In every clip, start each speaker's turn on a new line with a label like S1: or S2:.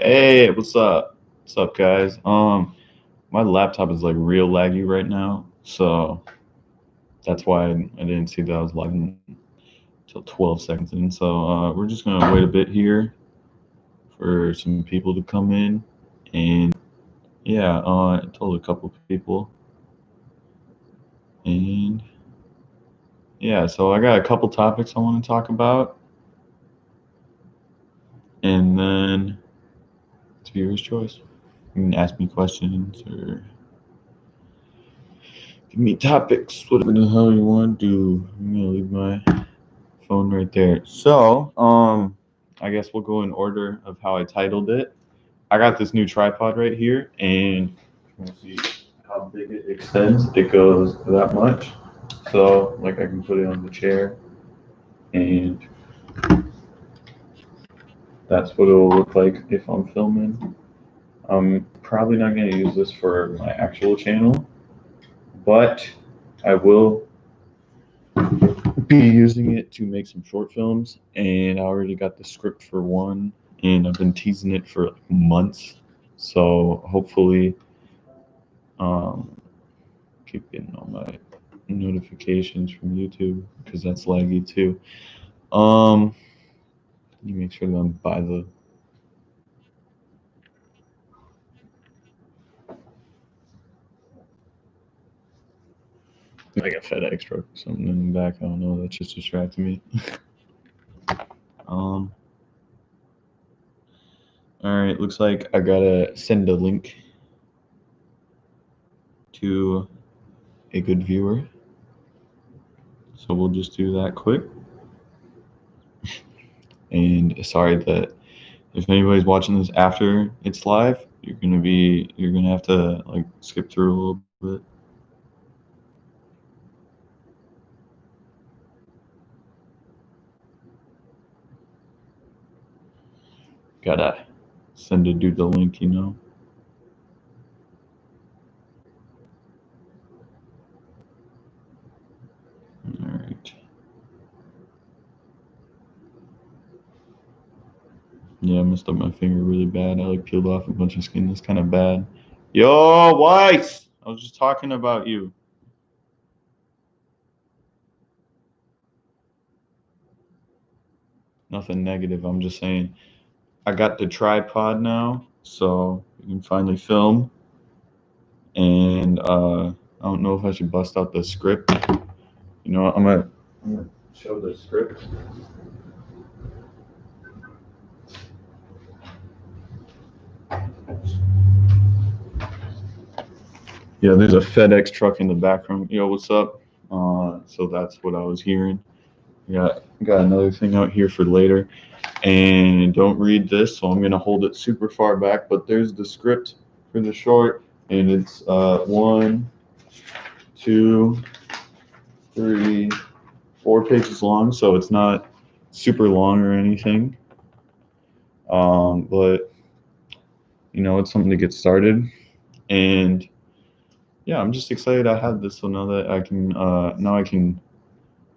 S1: Hey, what's up? What's up, guys? My laptop is like real laggy right now, so that's why I didn't see that I was lagging until 12 seconds in. So we're just gonna wait a bit here for some people to come in, and yeah, I told a couple people, and yeah, so I got a couple topics I want to talk about, and then it's viewer's choice. You can ask me questions or give me topics, whatever the hell you want to do. I'm gonna leave my phone right there. So, I guess we'll go in order of how I titled it. I got this new tripod right here, and you can see how big it extends. It goes that much. So, like, I can put it on the chair, and that's what it'll look like if I'm filming. I'm probably not going to use this for my actual channel, but I will be using it to make some short films, and I already got the script for one, and I've been teasing it for like months. So hopefully, um, keep getting all my notifications from YouTube because that's laggy too. Um, you make sure that I'm by the. Like a FedEx truck or something in the back. I don't know. That's just distracting me. um. All right. Looks like I gotta send a link to a good viewer. So we'll just do that quick. And sorry that if anybody's watching this after it's live, you're gonna have to like skip through a little bit. Gotta send a dude the link. All right. Yeah, I messed up my finger really bad. I like peeled off a bunch of skin. That's kind of bad. Yo, Weiss! I was just talking about you. Nothing negative. I'm just saying I got the tripod now, so you can finally film. And I don't know if I should bust out the script. You know, I'm gonna show the script. Yeah, there's a FedEx truck in the background. Yo, what's up? So that's what I was hearing. Got another thing out here for later, and don't read this, so I'm gonna hold it super far back. But there's the script for the short, and it's 1, 2, 3, 4 pages long, so it's not super long or anything. But it's something to get started, and yeah, I'm just excited I have this, so now I can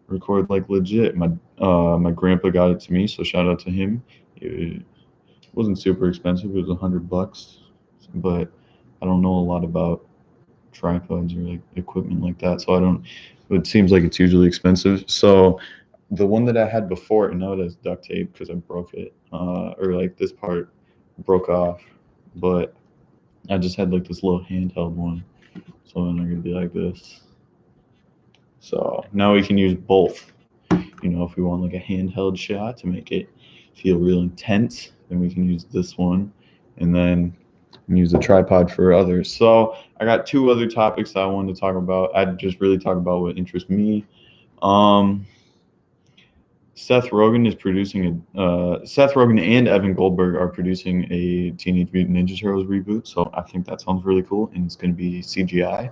S1: record like legit. My grandpa got it to me, so shout out to him. It wasn't super expensive. It was $100, but I don't know a lot about tripods or like equipment like that, so I don't. It seems like it's usually expensive. So the one that I had before, and now it has duct tape because I broke it, or like this part broke off, but I just had like this little handheld one, so then I'm gonna be like this. So now we can use both. If we want like a handheld shot to make it feel real intense, then we can use this one, and then use the tripod for others. So I got two other topics that I wanted to talk about. I'd just really talk about what interests me. Um, Seth Rogen is producing Seth Rogen and Evan Goldberg are producing a Teenage Mutant Ninja Turtles reboot. So I think that sounds really cool, and it's going to be CGI.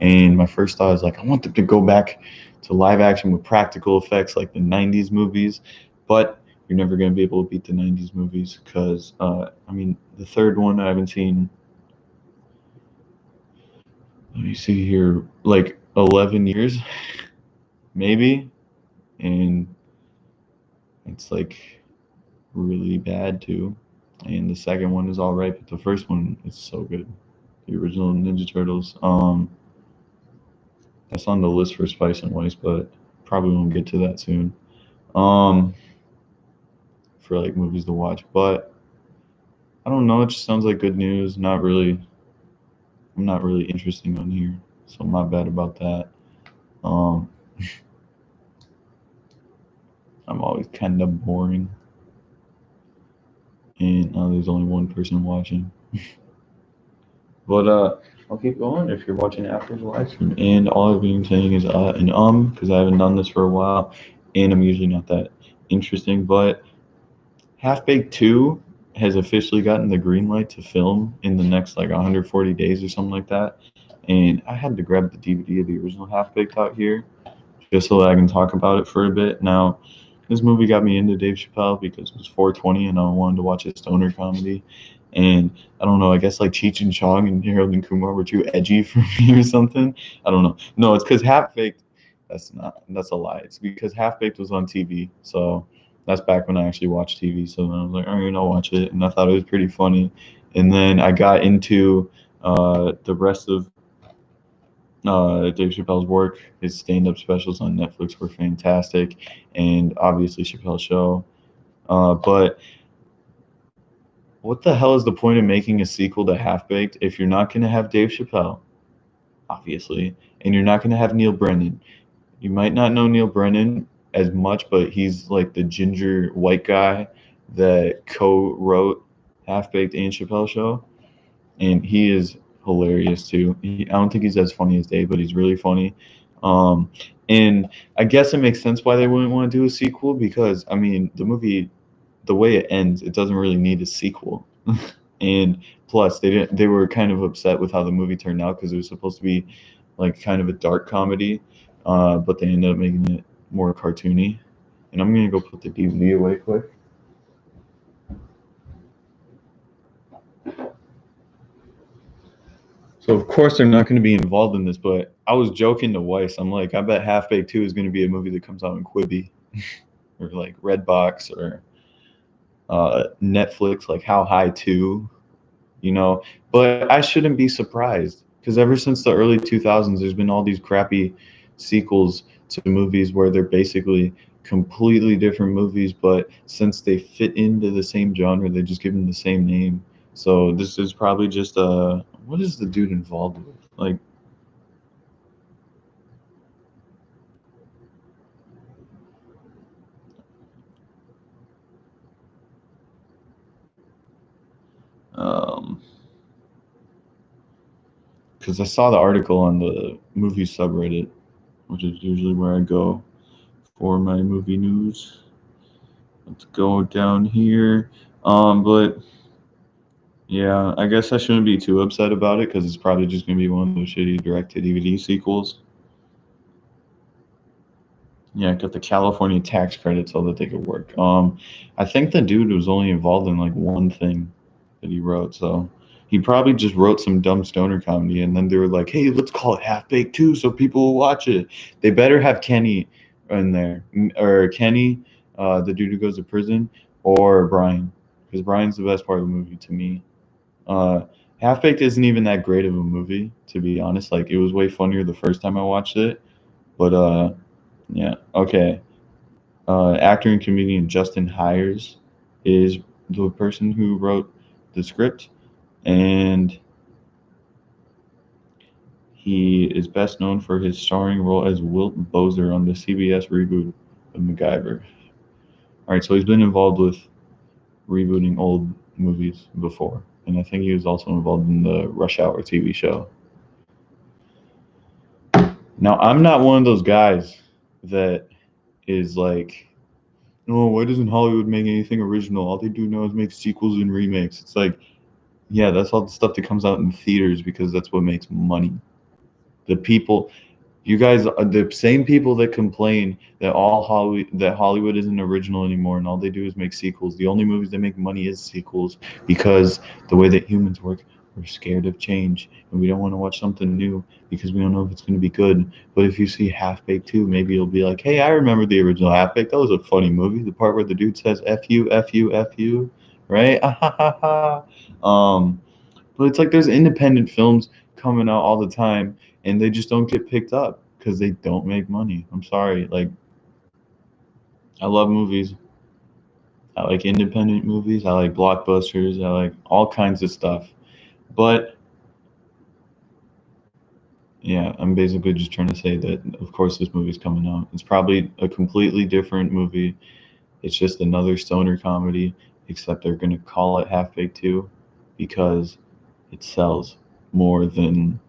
S1: And my first thought is like, I want them to go back to live action with practical effects like the '90s movies, but you're never going to be able to beat the '90s movies because, the third one I haven't seen. Let me see here, like 11 years, maybe, and it's like really bad too. and the second one is all right, but the first one is so good. The original Ninja Turtles. That's on the list for Spice and Weiss, but probably won't get to that soon. Um, for like movies to watch, but I don't know. It just sounds like good news. Not really. I'm not really interesting on here, so I'm not bad about that. Um, I'm always kind of boring, and there's only one person watching. But I'll keep going if you're watching after the live stream. And all I've been saying is and because I haven't done this for a while, and I'm usually not that interesting. But Half Baked 2 has officially gotten the green light to film in the next like 140 days or something like that. And I had to grab the DVD of the original Half Baked out here just so that I can talk about it for a bit. Now, this movie got me into Dave Chappelle because it was 420 and I wanted to watch a stoner comedy. And I don't know, I guess like Cheech and Chong and Harold and Kumar were too edgy for me or something. I don't know. No, it's because Half Baked. That's a lie. It's because Half Baked was on TV. So that's back when I actually watched TV. So then I was like, all right, I'll watch it. And I thought it was pretty funny. And then I got into the rest of Dave Chappelle's work. His stand-up specials on Netflix were fantastic, and obviously Chappelle's show. But what the hell is the point of making a sequel to Half Baked if you're not going to have Dave Chappelle, obviously, and you're not going to have Neil Brennan? You might not know Neil Brennan as much, but he's like the ginger white guy that co-wrote Half Baked and Chappelle Show, and he is hilarious too. I don't think he's as funny as Dave, but he's really funny. Um, and I guess it makes sense why they wouldn't want to do a sequel because I mean the movie, the way it ends, it doesn't really need a sequel. And plus, they were kind of upset with how the movie turned out because it was supposed to be like kind of a dark comedy, but they ended up making it more cartoony. And I'm gonna go put the DVD away quick. So of course they're not going to be involved in this, but I was joking to Weiss. I'm like, I bet Half Baked 2 is going to be a movie that comes out in Quibi or like Redbox or Netflix, like How High 2, you know. But I shouldn't be surprised because ever since the early 2000s, there's been all these crappy sequels to movies where they're basically completely different movies, but since they fit into the same genre, they just give them the same name. So this is probably just what is the dude involved with? Like um because I saw the article on the movie subreddit, which is usually where I go for my movie news. Let's go down here. But yeah, I guess I shouldn't be too upset about it because it's probably just gonna be one of those shitty direct to DVD sequels. Yeah, got the California tax credit so that they could work. I think the dude was only involved in like one thing that he wrote, so he probably just wrote some dumb stoner comedy, and then they were like, "Hey, let's call it Half Baked 2 so people will watch it." They better have Kenny in there, or Kenny, the dude who goes to prison, or Brian, because Brian's the best part of the movie to me. Uh, Half Baked isn't even that great of a movie, to be honest. Like it was way funnier the first time I watched it, but yeah, okay. Actor and comedian Justin Hires is the person who wrote the script, and he is best known for his starring role as Wilt Bozer on the CBS reboot of MacGyver. All right, so he's been involved with rebooting old movies before, and I think he was also involved in the Rush Hour TV show. Now, I'm not one of those guys that is like, no, why doesn't Hollywood make anything original? All they do now is make sequels and remakes. It's like, yeah, that's all the stuff that comes out in theaters because that's what makes money. The people, you guys are the same people that complain that Hollywood isn't original anymore and all they do is make sequels. The only movies that make money is sequels because the way that humans work, we're scared of change and we don't want to watch something new because we don't know if it's going to be good. But if you see Half Baked 2, maybe you'll be like, hey, I remember the original Half Baked. That was a funny movie. The part where the dude says F you, F you, F you. right? But it's like there's independent films coming out all the time, and they just don't get picked up because they don't make money. I'm sorry. Like, I love movies. I like independent movies. I like blockbusters. I like all kinds of stuff. But yeah, I'm basically just trying to say that, of course, this movie's coming out. It's probably a completely different movie. It's just another stoner comedy, except they're gonna call it Half Baked 2 because it sells more than,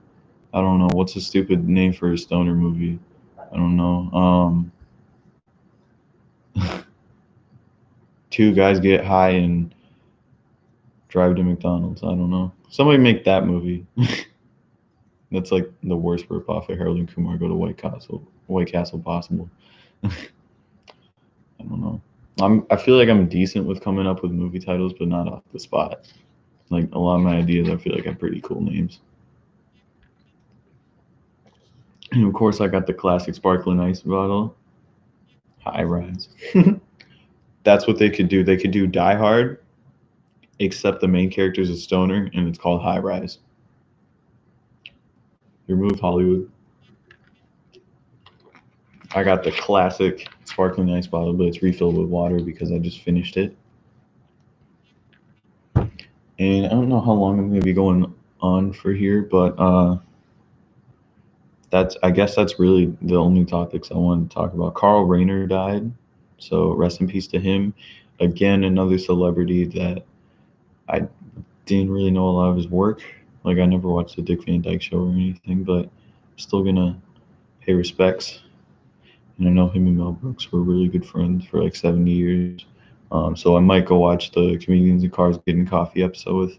S1: I don't know, what's a stupid name for a stoner movie? I don't know. Two guys get high and drive to McDonald's. I don't know. Somebody make that movie. That's like the worst ripoff of Harold and Kumar Go to White Castle. White Castle possible. I don't know. I feel like I'm decent with coming up with movie titles, but not off the spot. Like a lot of my ideas, I feel like have pretty cool names. And of course, I got the classic sparkling ice bottle, High Rise. That's what they could do. They could do Die Hard, except the main character is a stoner, and it's called High Rise. Your move, Hollywood. I got the classic sparkling ice bottle, but it's refilled with water because I just finished it. And I don't know how long I'm going to be going on for here, but I guess that's really the only topics I wanted to talk about. Carl Rayner died, so rest in peace to him. Again, another celebrity that I didn't really know a lot of his work. Like I never watched the Dick Van Dyke Show or anything, but I'm still gonna pay respects. And I know him and Mel Brooks were really good friends for like 70 years. So I might go watch the Comedians in Cars Getting Coffee episode with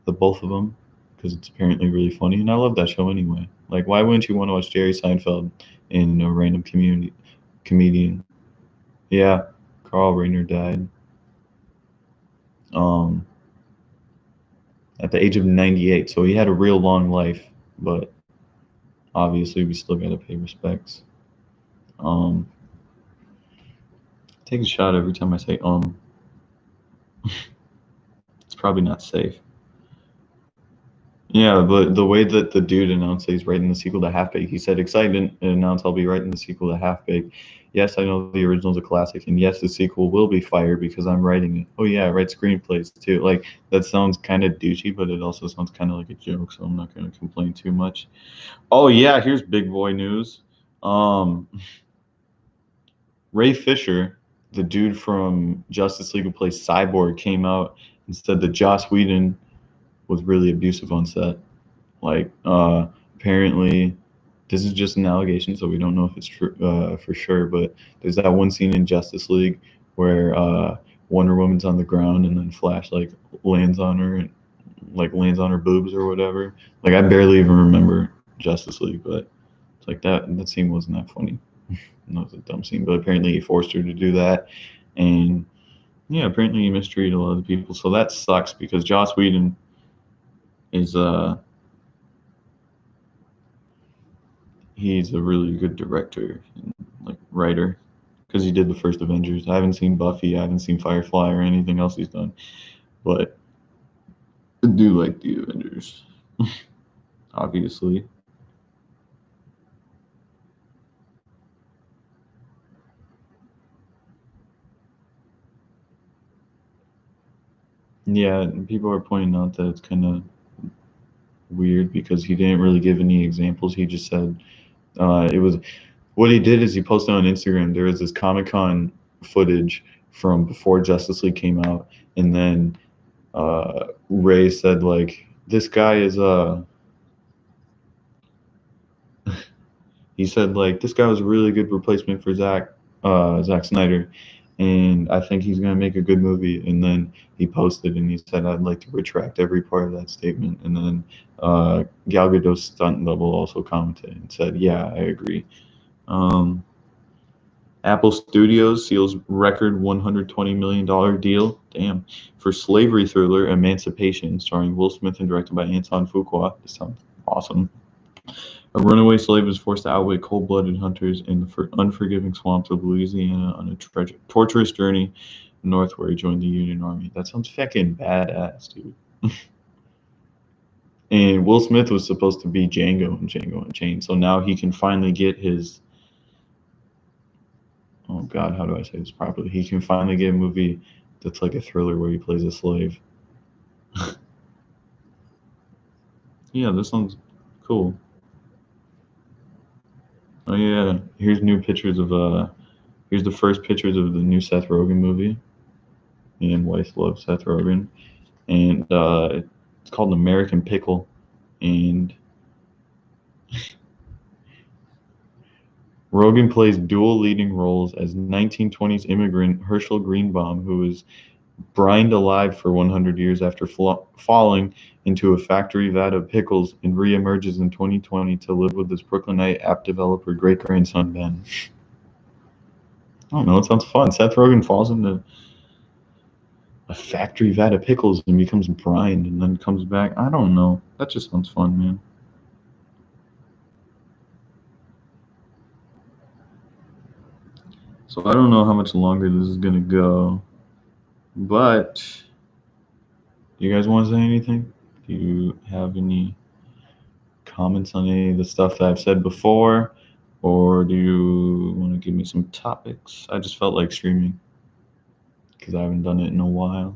S1: the both of them because it's apparently really funny, and I love that show anyway. Like, why wouldn't you want to watch Jerry Seinfeld and a random community comedian? Yeah, Carl Rayner died um, at the age of 98, so he had a real long life, but obviously we still gotta pay respects. Um, take a shot every time I say it's probably not safe. Yeah, but the way that the dude announced that he's writing the sequel to Half Baked, he said, "Excited to announce I'll be writing the sequel to Half Baked. Yes, I know the original's a classic, and yes, the sequel will be fire because I'm writing it. Oh yeah, I write screenplays too. Like that sounds kind of douchey, but it also sounds kind of like a joke, so I'm not going to complain too much. Oh yeah, here's big boy news. Um, Ray Fisher, the dude from Justice League who plays Cyborg, came out and said that Joss Whedon was really abusive on set. Like, apparently, this is just an allegation, so we don't know if it's true for sure. But there's that one scene in Justice League where Wonder Woman's on the ground and then Flash like lands on her and like lands on her boobs or whatever. Like, I barely even remember Justice League, but it's like that scene wasn't that funny. That was a dumb scene, but apparently he forced her to do that, and yeah, apparently he mistreated a lot of people. So that sucks because Joss Whedon is he's a really good director and like writer because he did the first Avengers. I haven't seen Buffy, I haven't seen Firefly or anything else he's done, but I do like the Avengers, obviously. Yeah, people are pointing out that it's kind of weird because he didn't really give any examples. He just said it was what he did is he posted on Instagram. There was this Comic Con footage from before Justice League came out, and then Ray said like this guy is he said like this guy was a really good replacement for Zack Snyder, and I think he's gonna make a good movie. And then he posted and he said I'd like to retract every part of that statement. And then Gal Gadot's stunt double also commented and said, "Yeah, I agree." Um, Apple Studios seals record $120 million deal, damn, for slavery thriller Emancipation, starring Will Smith and directed by Anton Fuqua. This sounds awesome. A runaway slave is forced to outwit cold-blooded hunters in the unforgiving swamps of Louisiana on a torturous journey north where he joined the Union Army. That sounds fucking badass, dude. And Will Smith was supposed to be Django and Django Unchained, so now he can finally get his. Oh God, how do I say this properly? He can finally get a movie that's like a thriller where he plays a slave. Yeah, this sounds cool. Oh yeah, here's new pictures of here's the first pictures of the new Seth Rogen movie. Me and wife love Seth Rogen, and it's called American Pickle, and Rogen plays dual leading roles as 1920s immigrant Herschel Greenbaum, who is brined alive for 100 years after falling into a factory vat of pickles, and reemerges in 2020 to live with his Brooklynite app developer great-grandson Ben. I don't know, it sounds fun. Seth Rogen falls into a factory vat of pickles and becomes brined and then comes back. I don't know. That just sounds fun, man. So I don't know how much longer this is gonna go, but you guys want to say anything? Do you have any comments on any of the stuff that I've said before, or do you want to give me some topics? I just felt like streaming because I haven't done it in a while.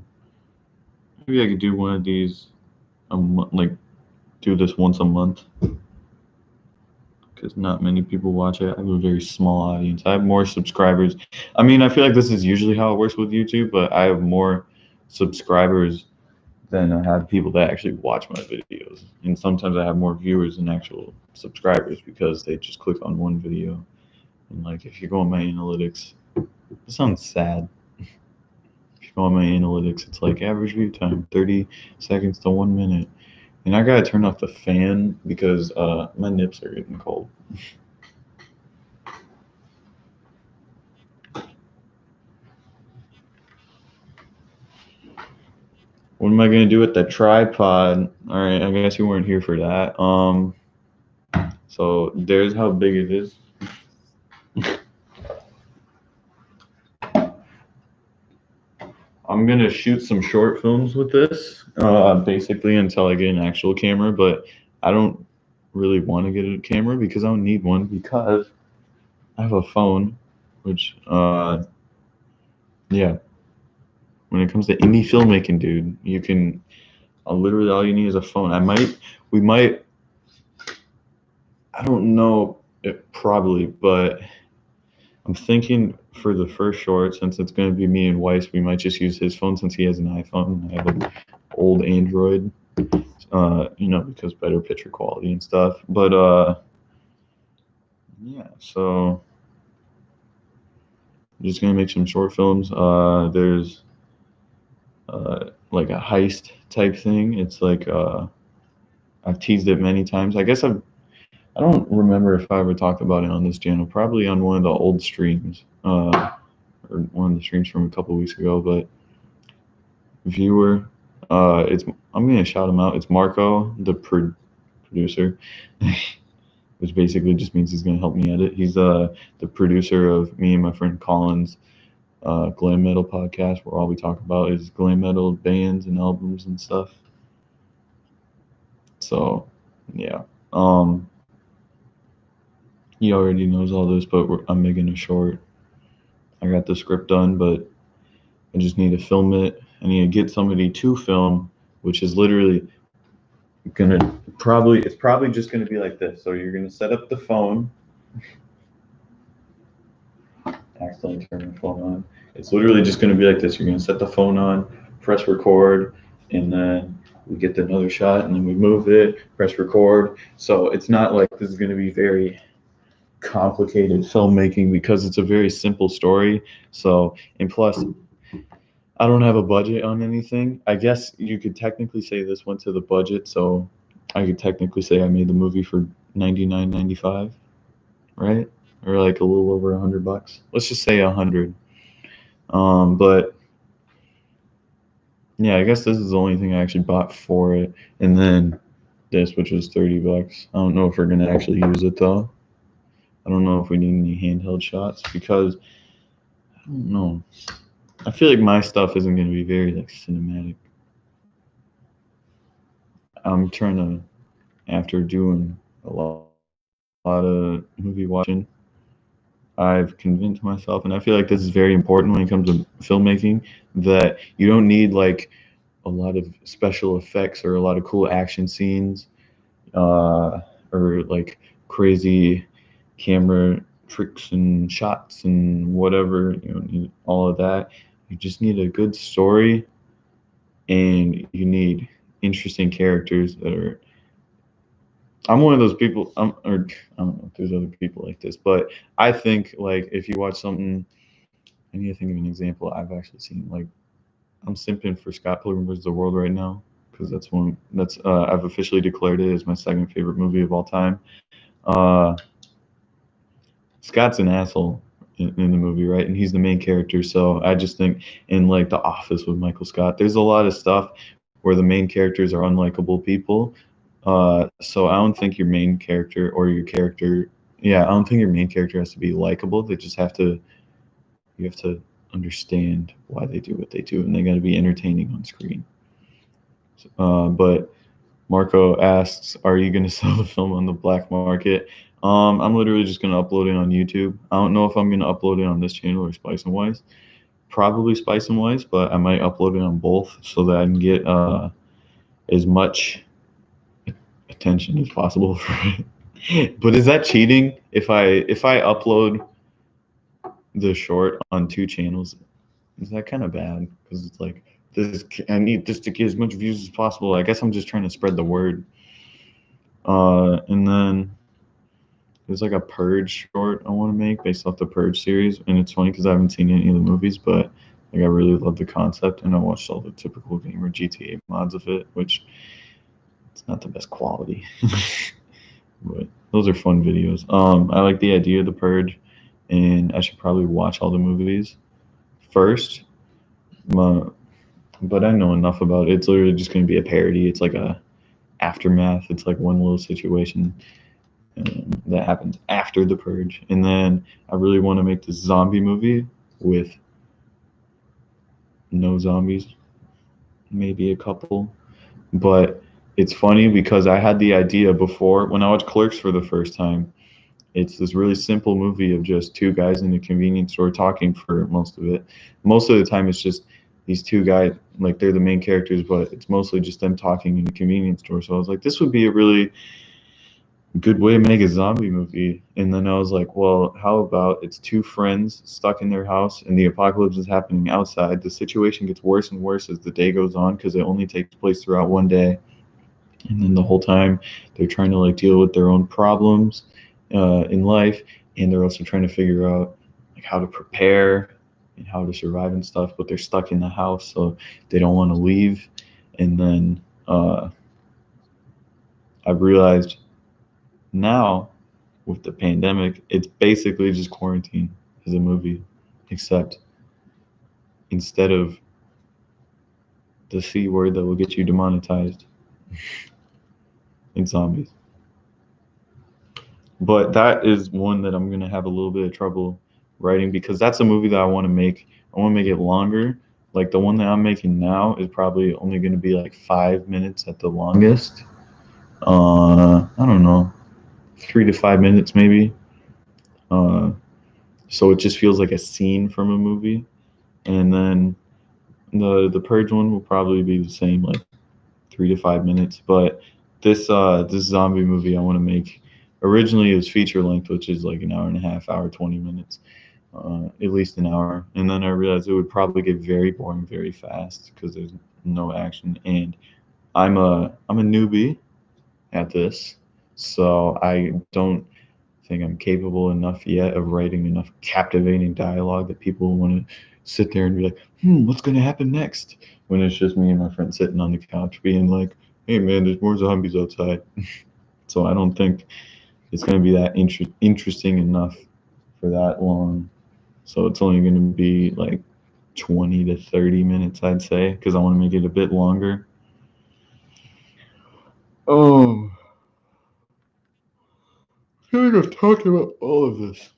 S1: Maybe I could do one of these, like do this once a month, because not many people watch it. I have a very small audience. I have more subscribers. I mean, I feel like this is usually how it works with YouTube, but I have more subscribers than I have people that actually watch my videos. And sometimes I have more viewers than actual subscribers because they just click on one video. And like, if you go on my analytics, it sounds sad. If you go on my analytics, it's like average view time, 30 seconds to 1 minute. And I gotta turn off the fan because my nips are getting cold. What am I gonna do with the tripod? All right, I guess you weren't here for that. So there's how big it is. I'm gonna shoot some short films with this, basically until I get an actual camera. But I don't really want to get a camera because I don't need one because I have a phone, which, yeah. When it comes to indie filmmaking, dude, you can literally all you need is a phone. We might, I don't know, it probably, but I'm thinking for the first short, since it's going to be me and Weiss, we might just use his phone since he has an iPhone. I have an old Android, because better picture quality and stuff. But yeah, so I'm just going to make some short films. There's like a heist type thing. It's like I've teased it many times. I guess I don't remember if I ever talked about it on this channel. Probably on one of the old streams, or one of the streams from a couple weeks ago. But viewer, I'm gonna shout him out. It's Marco, the producer, which basically just means he's gonna help me edit. He's the producer of me and my friend Colin's glam metal podcast, where all we talk about is glam metal bands and albums and stuff. So, yeah. He already knows all this, but I'm making a short. I got the script done, but I just need to film it. I need to get somebody to film, which is literally it's probably just gonna be like this. So you're gonna set up the phone. Accidentally turn the phone on. It's literally just gonna be like this. You're gonna set the phone on, press record, and then we get another shot, and then we move it, press record. So it's not like this is gonna be very complicated filmmaking because it's a very simple story. So, and plus, I don't have a budget on anything. I guess you could technically say this went to the budget, so I could technically say I made the movie for $99.95, right? Or like a little over $100. Let's just say 100. But yeah, I guess this is the only thing I actually bought for it, and then this, which was $30. I don't know if we're gonna actually use it though. I don't know if we need any handheld shots because I don't know. I feel like my stuff isn't going to be very like cinematic. I'm trying to, after doing a lot of movie watching, I've convinced myself, and I feel like this is very important when it comes to filmmaking, that you don't need like a lot of special effects or a lot of cool action scenes, or like crazy camera tricks and shots and whatever. You don't need all of that. You just need a good story, and you need interesting characters that are. I'm one of those people. Or I don't know if there's other people like this, but I think like if you watch something, I need to think of an example I've actually seen. Like I'm simping for Scott Pilgrim vs. the World right now because that's I've officially declared it as my second favorite movie of all time. Uh, Scott's an asshole in the movie, right? And he's the main character. So I just think in like The Office with Michael Scott, there's a lot of stuff where the main characters are unlikable people. So I don't think your main character or your character, yeah, I don't think your main character has to be likable. They just have to, you have to understand why they do what they do, and they got to be entertaining on screen. But Marco asks, "Are you going to sell the film on the black market?" I'm literally just going to upload it on YouTube. I don't know if I'm going to upload it on this channel or Spice and Wise. Probably Spice and Wise, but I might upload it on both so that I can get as much attention as possible for it. But is that cheating if I upload the short on two channels? Is that kind of bad? Because it's like this, I need this to get as much views as possible. I guess I'm just trying to spread the word. And then there's like a Purge short I want to make based off the Purge series, and it's funny because I haven't seen any of the movies, but like I really love the concept, and I watched all the typical gamer GTA mods of it, which it's not the best quality, but those are fun videos. I like the idea of the Purge, and I should probably watch all the movies first. My, but I know enough about it. It's literally just going to be a parody. It's like a aftermath. It's like one little situation that happens after the purge, and then I really want to make this zombie movie with no zombies, maybe a couple. But it's funny because I had the idea before when I watched Clerks for the first time. It's this really simple movie of just two guys in a convenience store talking for most of it. Most of the time, it's just these two guys, like they're the main characters, but it's mostly just them talking in a convenience store. So I was like, this would be a really good way to make a zombie movie. And then I was like, well, how about it's two friends stuck in their house and the apocalypse is happening outside. The situation gets worse and worse as the day goes on because it only takes place throughout one day. And then the whole time they're trying to like deal with their own problems in life, and they're also trying to figure out like how to prepare and how to survive and stuff. But they're stuck in the house, so they don't want to leave. And then I've realized now with the pandemic, it's basically just Quarantine as a movie, except instead of the C word that will get you demonetized, it's zombies. But that is one that I'm gonna have a little bit of trouble writing because that's a movie that I want to make. I want to make it longer. Like the one that I'm making now is probably only going to be like 5 minutes at the longest. I don't know, 3 to 5 minutes maybe. Uh, so it just feels like a scene from a movie. And then the Purge one will probably be the same, like 3 to 5 minutes. But this zombie movie I want to make. Originally it was feature length, which is like an hour and a half, hour 20 minutes, at least an hour. And then I realized it would probably get very boring very fast because there's no action. And I'm a newbie at this, so I don't think I'm capable enough yet of writing enough captivating dialogue that people want to sit there and be like, what's going to happen next? When it's just me and my friend sitting on the couch being like, hey man, there's more zombies outside. So I don't think it's going to be that interesting enough for that long. So it's only going to be like 20 to 30 minutes, I'd say, because I want to make it a bit longer. Oh, I feel like I've talked about all of this.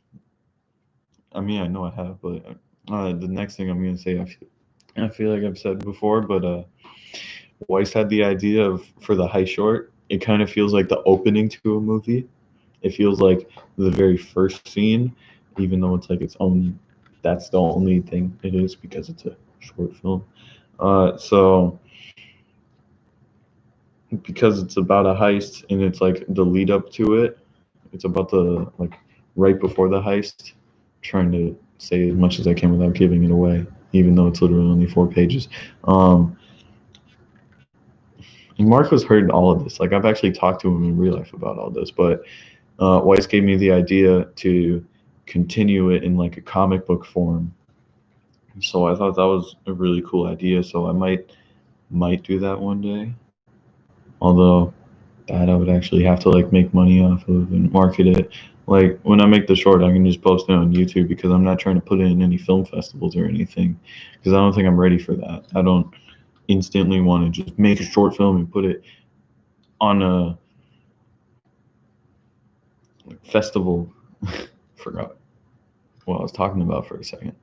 S1: I mean, I know I have, but The next thing I'm gonna say, I feel like I've said before, but Weiss had the idea of for the high short. It kind of feels like the opening to a movie. It feels like the very first scene, even though it's like its own. That's the only thing it is because it's a short film. So because it's about a heist and it's like the lead up to it, it's about the like right before the heist, trying to say as much as I can without giving it away, even though it's literally only 4 pages. Um, and Marco's heard all of this. Like I've actually talked to him in real life about all this, but Weiss gave me the idea to continue it in like a comic book form. So I thought that was a really cool idea. So I might do that one day. Although that I would actually have to like make money off of and market it. Like when I make the short, I can just post it on YouTube because I'm not trying to put it in any film festivals or anything because I don't think I'm ready for that. I don't instantly want to just make a short film and put it on a festival. Forgot what I was talking about for a second.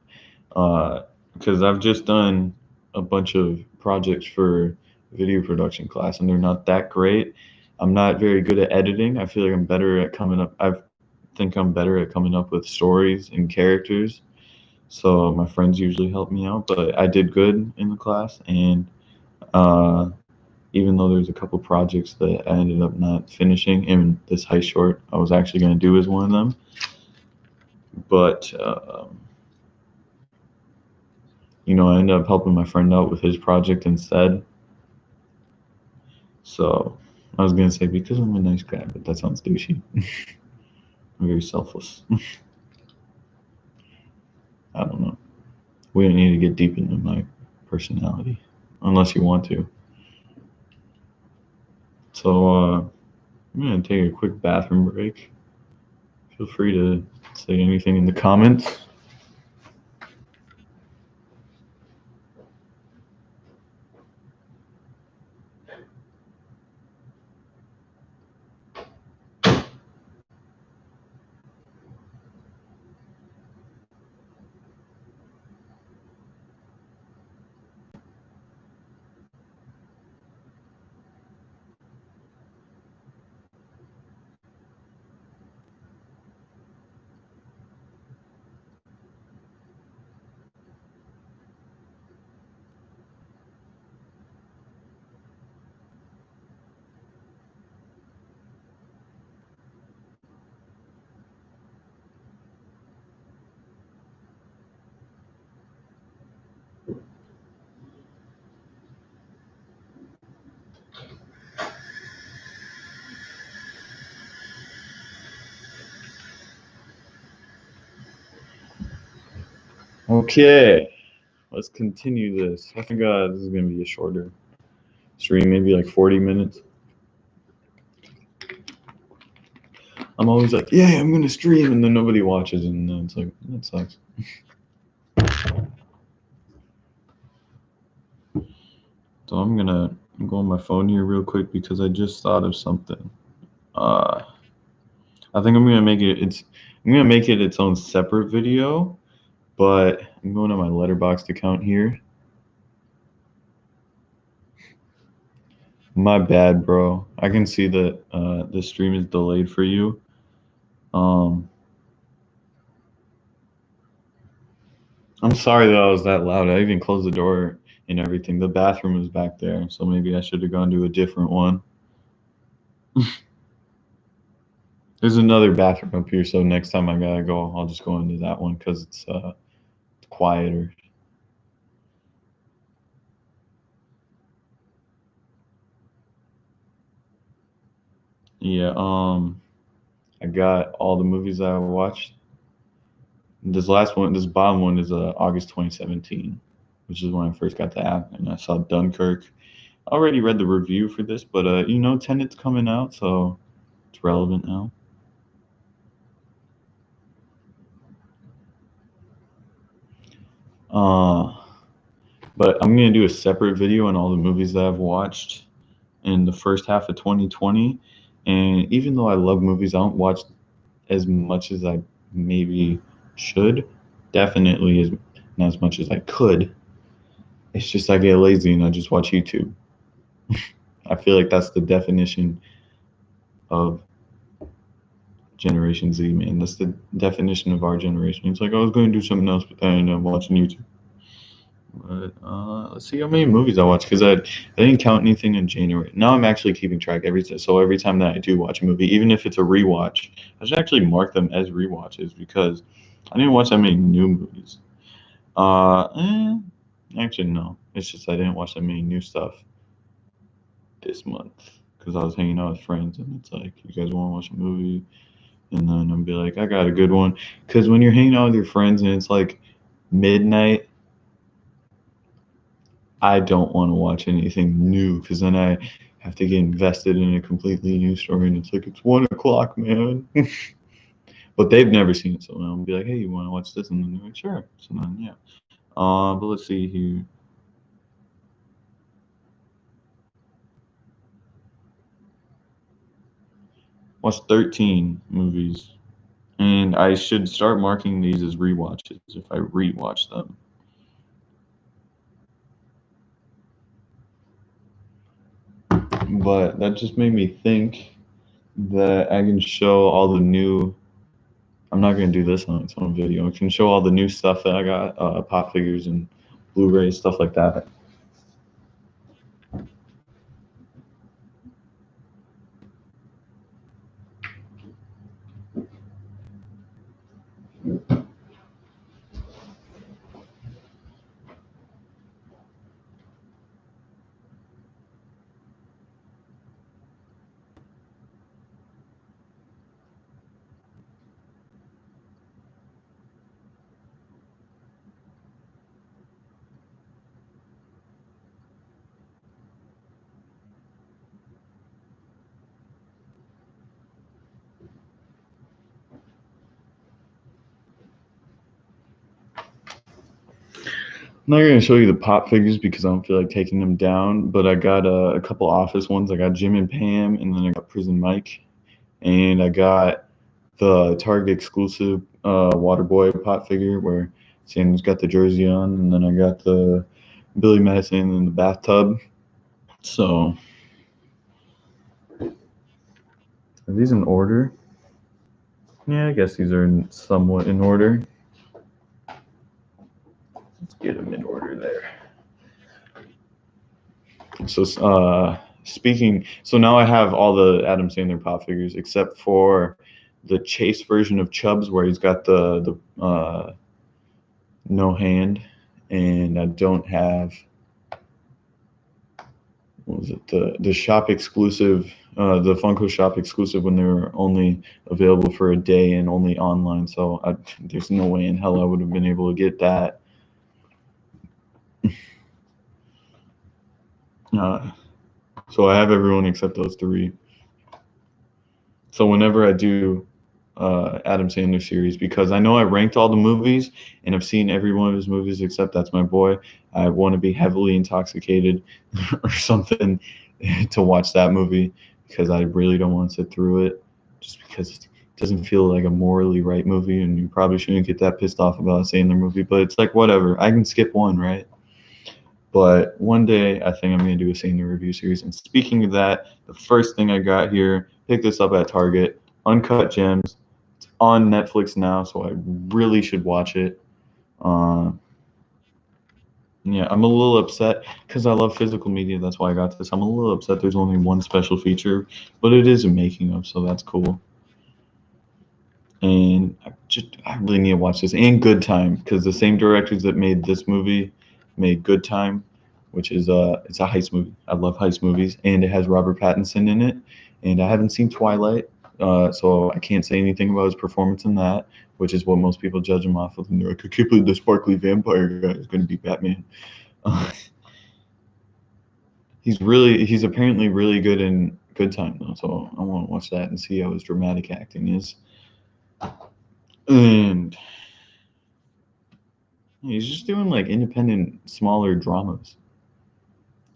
S1: Because I've just done a bunch of projects for video production class, and they're not that great. I'm not very good at editing. I feel like I'm better at coming up. I think I'm better at coming up with stories and characters. So my friends usually help me out, but I did good in the class, and uh, even though there's a couple projects that I ended up not finishing, and this high short I was actually going to do as one of them, but I ended up helping my friend out with his project instead. So I was gonna say because I'm a nice guy, but that sounds douchey. I'm very selfless. I don't know. We don't need to get deep into my personality unless you want to. So I'm gonna take a quick bathroom break. Feel free to say anything in the comments. Okay, let's continue this. I think this is gonna be a shorter stream, maybe like 40 minutes. I'm always like, yeah, I'm gonna stream, and then nobody watches, and then it's like that sucks. So I'm gonna go on my phone here real quick because I just thought of something. Uh, I think I'm gonna make it its own separate video, but I'm going to my Letterboxd account here. My bad, bro. I can see that the stream is delayed for you. Um, I'm sorry that I was that loud. I even closed the door and everything. The bathroom is back there, so maybe I should have gone to a different one. There's another bathroom up here, so next time I gotta go, I'll just go into that one because it's quieter. Yeah. I got all the movies that I watched. This bottom one is August 2017, which is when I first got the app, and I saw Dunkirk. I already read the review for this, but Tenet's coming out, so it's relevant now. Uh, but I'm gonna do a separate video on all the movies that I've watched in the first half of 2020. And even though I love movies, I don't watch as much as I maybe should. Definitely not as much as I could. It's just I get lazy and I just watch YouTube. I feel like that's the definition of Generation Z, man. That's the definition of our generation. It's like I was going to do something else, but then I ended up watching YouTube. But let's see how many movies I watched because I didn't count anything in January. Now I'm actually keeping track so every time that I do watch a movie, even if it's a rewatch, I should actually mark them as rewatches because I didn't watch that many new movies. Actually no, it's just I didn't watch that many new stuff this month because I was hanging out with friends and it's like you guys want to watch a movie, and then I'll be like I got a good one because when you're hanging out with your friends and it's like midnight, I don't want to watch anything new because then I have to get invested in a completely new story, and it's like it's 1 o'clock, man. But they've never seen it, so I'll be like, "Hey, you want to watch this?" And then they're like, "Sure." So then, yeah. But let's see here. Watched 13 movies, and I should start marking these as rewatches if I rewatch them. But that just made me think that I can show all the new. I'm not gonna do this on its own video. I can show all the new stuff that I got, pop figures and Blu-rays, stuff like that. I'm not gonna show you the pop figures because I don't feel like taking them down. But I got a couple Office ones. I got Jim and Pam, and then I got Prison Mike, and I got the Target exclusive Waterboy pop figure where Sam's got the jersey on, and then I got the Billy Madison in the bathtub. So are these in order? Yeah, I guess these are somewhat in order. Let's get them in order there. So so now I have all the Adam Sandler pop figures except for the Chase version of Chubbs where he's got the no hand, and I don't have what was it the shop exclusive, the Funko Shop exclusive when they were only available for a day and only online. So there's no way in hell I would have been able to get that. Uh, so I have everyone except those three. So whenever I do Adam Sandler series, because I know I ranked all the movies and I've seen every one of his movies except That's My Boy, I want to be heavily intoxicated or something to watch that movie because I really don't want to sit through it just because it doesn't feel like a morally right movie, and you probably shouldn't get that pissed off about a Sandler movie, but it's like whatever. I can skip one, right? But one day, I think I'm going to do a Sandler review series. And speaking of that, the first thing I got here, picked this up at Target, Uncut Gems. It's on Netflix now, so I really should watch it. Uh, yeah, I'm a little upset because I love physical media. That's why I got this. I'm a little upset there's only one special feature, but it is a making of, so that's cool. And I really need to watch this, and Good Time, because the same directors that made this movie made Good Time, which is it's a heist movie. I love heist movies, and it has Robert Pattinson in it. And I haven't seen Twilight, so I can't say anything about his performance in that, which is what most people judge him off of. And they're like, I can't believe the sparkly vampire guy is going to be Batman. He's apparently really good in Good Time though, so I want to watch that and see how his dramatic acting is. And he's just doing like independent, smaller dramas,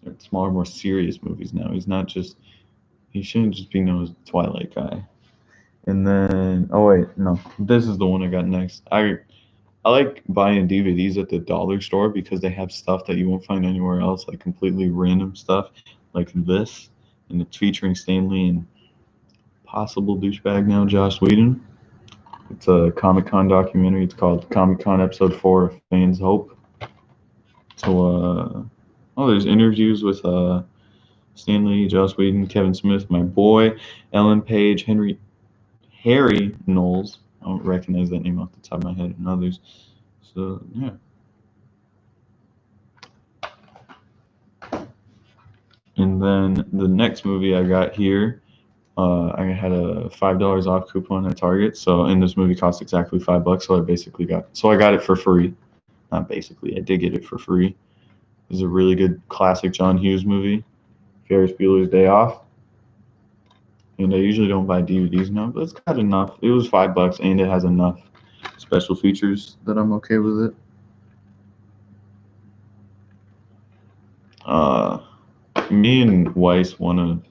S1: like smaller, more serious movies now. He shouldn't just be known as Twilight guy. And then, oh wait, no, this is the one I got next. I like buying DVDs at the dollar store because they have stuff that you won't find anywhere else, like completely random stuff like this, and it's featuring Stanley and possible douchebag now Josh Whedon. It's a Comic Con documentary. It's called Comic Con Episode 4 Fans Hope. So, there's interviews with Stanley, Joss Whedon, Kevin Smith, my boy, Ellen Page, Harry Knowles. I don't recognize that name off the top of my head, and others. So, yeah. And then the next movie I got here, I had a $5 off coupon at Target. So, and this movie cost exactly $5. So I got it for free. Not basically, I did get it for free. It was a really good classic John Hughes movie, Ferris Bueller's Day Off. And I usually don't buy DVDs now, but it's got enough. It was $5 and it has enough special features that I'm okay with it. Me and Weiss want to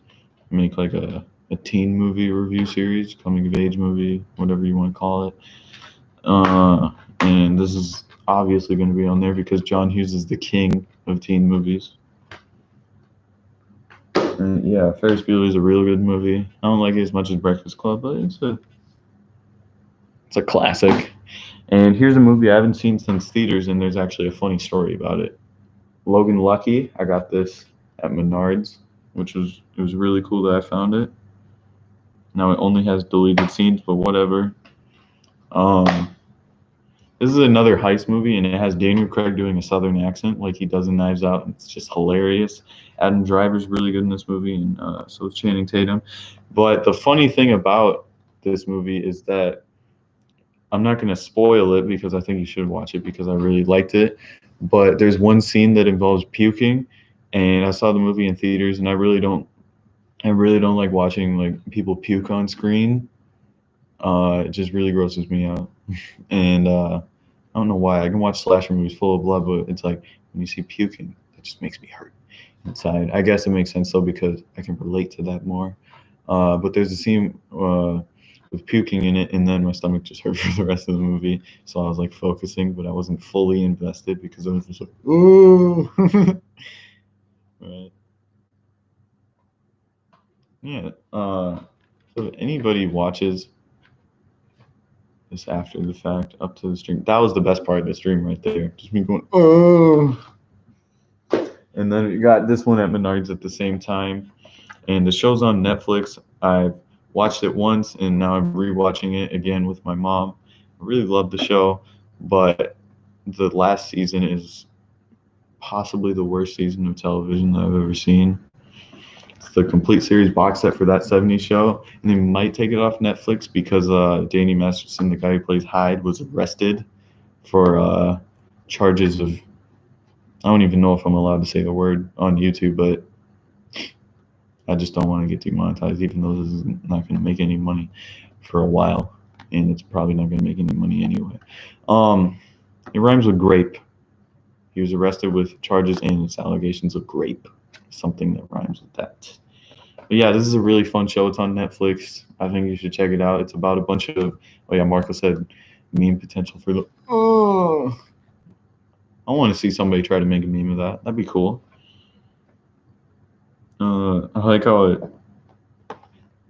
S1: make like a teen movie review series, coming of age movie, whatever you want to call it. And this is obviously going to be on there because John Hughes is the king of teen movies. And yeah, Ferris Bueller is a real good movie. I don't like it as much as Breakfast Club, but it's a classic. And here's a movie I haven't seen since theaters, and there's actually a funny story about it. Logan Lucky. I got this at Menards, it was really cool that I found it. Now it only has deleted scenes, but whatever. This is another heist movie, and it has Daniel Craig doing a southern accent like he does in Knives Out. It's just hilarious. Adam Driver's really good in this movie, and so is Channing Tatum. But the funny thing about this movie is that I'm not going to spoil it because I think you should watch it because I really liked it. But there's one scene that involves puking, and I saw the movie in theaters, and I really don't like watching like people puke on screen. It just really grosses me out, and I don't know why. I can watch slasher movies full of blood, but it's like when you see puking, it just makes me hurt inside. I guess it makes sense though because I can relate to that more. But there's a scene with puking in it, and then my stomach just hurt for the rest of the movie. So I was like focusing, but I wasn't fully invested because I was just like, ooh. Right. Yeah. So if anybody watches this after the fact, up to the stream, that was the best part of the stream right there. Just me going, oh. And then we got this one at Menards at the same time. And the show's on Netflix. I've watched it once, and now I'm rewatching it again with my mom. I really love the show, but the last season is possibly the worst season of television that I've ever seen. It's the complete series box set for that '70s show, and they might take it off Netflix because Danny Masterson, the guy who plays Hyde, was arrested for charges of, I don't even know if I'm allowed to say the word on YouTube, but I just don't want to get demonetized, even though this is not going to make any money for a while, and it's probably not going to make any money anyway. It rhymes with grape. He was arrested with charges and it's allegations of grape, something that rhymes with that. But yeah, this is a really fun show. It's on Netflix. I think you should check it out. It's about a bunch of, oh yeah, Marco said meme potential for the, oh. I want to see somebody try to make a meme of that. That'd be cool. I like how it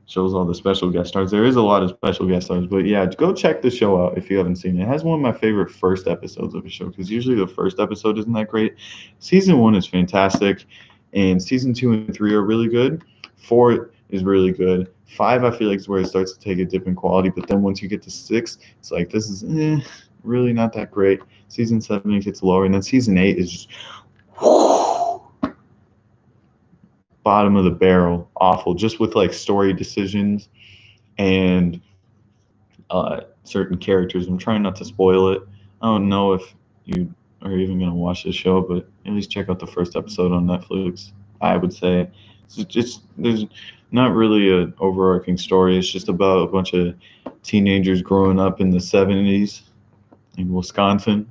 S1: shows all the special guest stars. There is a lot of special guest stars, but yeah, go check the show out if you haven't seen it. It has one of my favorite first episodes of a show because usually the first episode isn't that great. Season 1 is fantastic, and season 2 and 3 are really good. 4 is really good. 5, I feel like, is where it starts to take a dip in quality, but then once you get to 6, it's like, this is really not that great. Season 7, it gets lower, and then season 8 is just bottom of the barrel, awful, just with like story decisions and certain characters. I'm trying not to spoil it. I don't know if you are even going to watch this show, but at least check out the first episode on Netflix. I would say there's not really an overarching story. It's just about a bunch of teenagers growing up in the '70s in Wisconsin.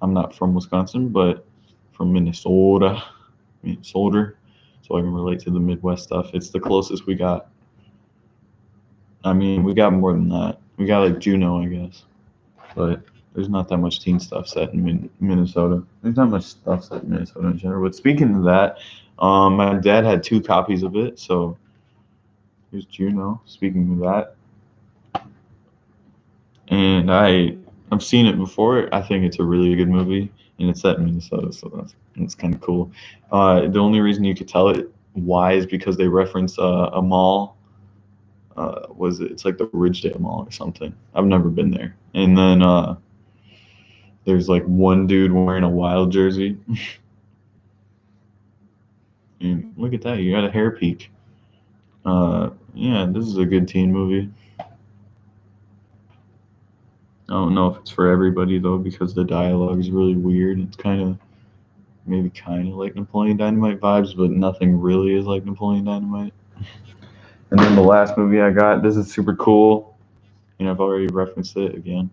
S1: I'm not from Wisconsin, but from Minnesota, so I can relate to the Midwest stuff. It's the closest we got. I mean, we got more than that. We got like Juneau, I guess. But There's not that much teen stuff set in Minnesota. There's not much stuff set in Minnesota in general. But speaking of that, my dad had 2 copies of it. So here's Juno. Speaking of that, and I've seen it before. I think it's a really good movie, and it's set in Minnesota, so that's kind of cool. The only reason you could tell it why is because they reference a mall. It's like the Ridgedale Mall or something. I've never been there. And then there's like one dude wearing a Wild jersey. And look at that, you got a hair peak. Yeah, this is a good teen movie. I don't know if it's for everybody though, because the dialogue is really weird. It's kind of like Napoleon Dynamite vibes, but nothing really is like Napoleon Dynamite. And then the last movie I got, this is super cool, and I've already referenced it again.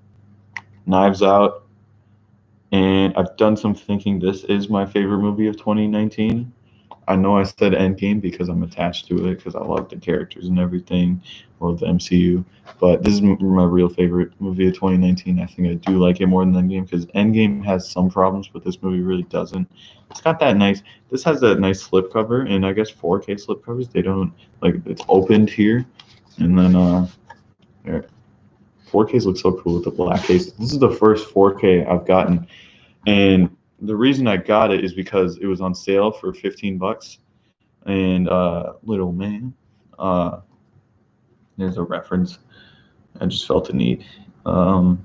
S1: Knives Out, and I've done some thinking. This is my favorite movie of 2019. I know I said Endgame because I'm attached to it because I love the characters and everything, or the MCU. But this is my real favorite movie of 2019. I think I do like it more than Endgame because Endgame has some problems, but this movie really doesn't. It's got that nice. This has that nice slipcover, and I guess 4K slipcovers. They don't like it's opened here, and then there. 4Ks look so cool with the black case. This is the first 4K I've gotten, and the reason I got it is because it was on sale for $15. And little man, uh, there's a reference. I just felt the need. Um,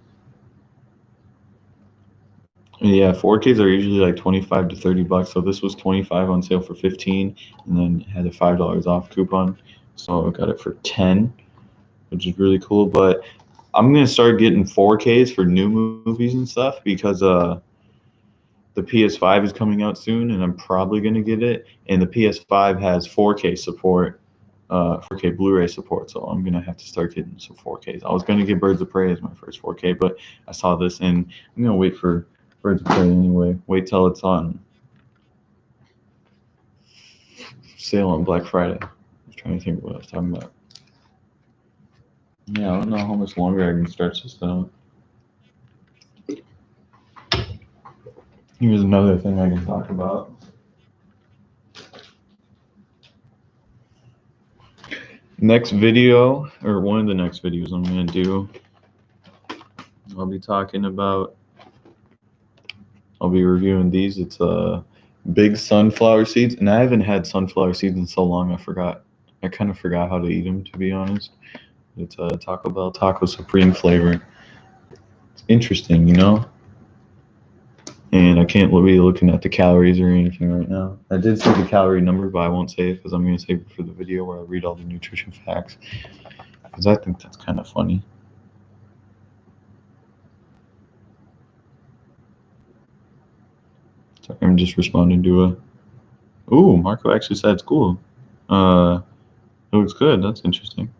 S1: yeah, 4Ks are usually like 25 to $30. So this was 25 on sale for 15, and then had a $5 off coupon. So I got it for 10, which is really cool. But I'm gonna start getting 4Ks for new movies and stuff because the PS5 is coming out soon, and I'm probably gonna get it. And the PS5 has 4K support, 4K Blu-ray support, so I'm gonna have to start getting some 4Ks. I was gonna get Birds of Prey as my first 4K, but I saw this, and I'm gonna wait for Birds of Prey anyway. Wait till it's on sale on Black Friday. I'm trying to think of what I was talking about. Yeah, I don't know how much longer I can stretch this out. Here's another thing I can talk about. Next video, or one of the next videos I'm gonna do, I'll be talking about. I'll be reviewing these. It's big sunflower seeds, and I haven't had sunflower seeds in so long. I kind of forgot how to eat them, to be honest. It's a Taco Bell Taco Supreme flavor. It's interesting, you know. And I can't be looking at the calories or anything right now. I did see the calorie number, but I won't say it because I'm going to save it for the video where I read all the nutrition facts. Because I think that's kind of funny. Sorry, I'm just responding to a. Ooh, Marco actually said it's cool. It looks good. That's interesting.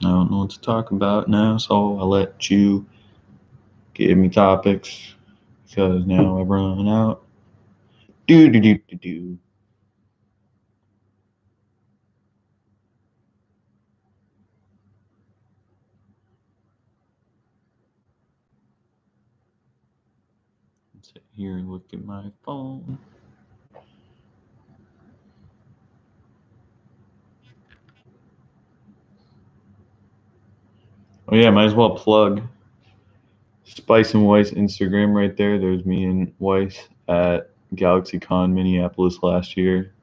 S1: I don't know what to talk about now, so I'll let you give me topics because now I've run out. Do do do do do. Let's sit here and look at my phone. Oh yeah, might as well plug Spice and Weiss Instagram right there. There's me and Weiss at GalaxyCon Minneapolis last year.